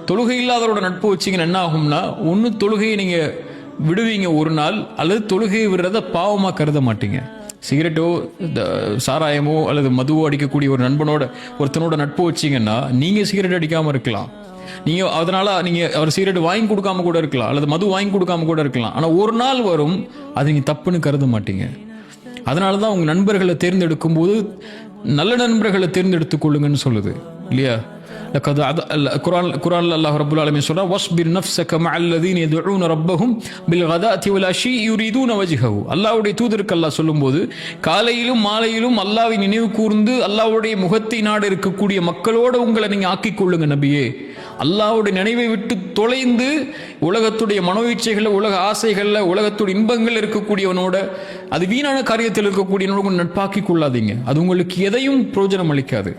தொழுகை இல்லாதவரோட நட்பு வச்சிங்கன்னா என்ன ஆகும்னா, ஒன்று தொழுகையை நீங்கள் விடுவீங்க ஒரு நாள், அல்லது தொழுகையை விடுறத பாவமாக கருத மாட்டீங்க. சிகரெட்டோ சாராயமோ அல்லது மதுவோ அடிக்கக்கூடிய ஒரு நண்பனோட ஒருத்தனோட நட்பு வச்சிங்கன்னா நீங்கள் சிகரெட் அடிக்காமல் இருக்கலாம். நீங்கள் அதனால் நீங்கள் அவர் சிகரெட் வாங்கி கொடுக்காம கூட இருக்கலாம், அல்லது மது வாங்கி கொடுக்காம கூட இருக்கலாம். ஆனால் ஒரு நாள் வரும், அது நீங்கள் தப்புன்னு கருத மாட்டீங்க. அதனால தான் உங்கள் நண்பர்களை தேர்ந்தெடுக்கும் போது நல்ல நண்பர்களை தேர்ந்தெடுத்துக் கொள்ளுங்கன்னு சொல்லுது இல்லையா? குர்ஆன்ல அல்லாஹ் ரப்பல் ஆலமீன் சொல்றார், வஸ்பிர் நஃப்ஸக மஅல்லதீன யதுஊன ரப்பஹும் பில்கதாத்தி வல் அஷி யுரீதுன வஜ்ஹஹு. அல்லாஹ்வுடைய தூதருக்கு அல்லாஹ் சொல்லும்போது, காலையிலும் மாலையிலும் அல்லாஹ்வை நினைவு கூர்ந்து அல்லாஹ்வுடைய முகத்தை நாட இருக்கக்கூடிய மக்களோடு உங்களை நீங்க ஆக்கிக் கொள்ளுங்க நபியே. அல்லாஹ்வுடைய நினைவை விட்டு தொலைந்து உலகத்துடைய மனோயிச்சைகள், உலக ஆசைகள்ல, உலகத்துடைய இன்பங்கள் இருக்கக்கூடியவனோட, அது வீணான காரியத்தில் இருக்கக்கூடியவனோட நட்பாக்கிக் கொள்ளாதீங்க. அது உங்களுக்கு எதையும் பிரயோஜனம் அளிக்காது.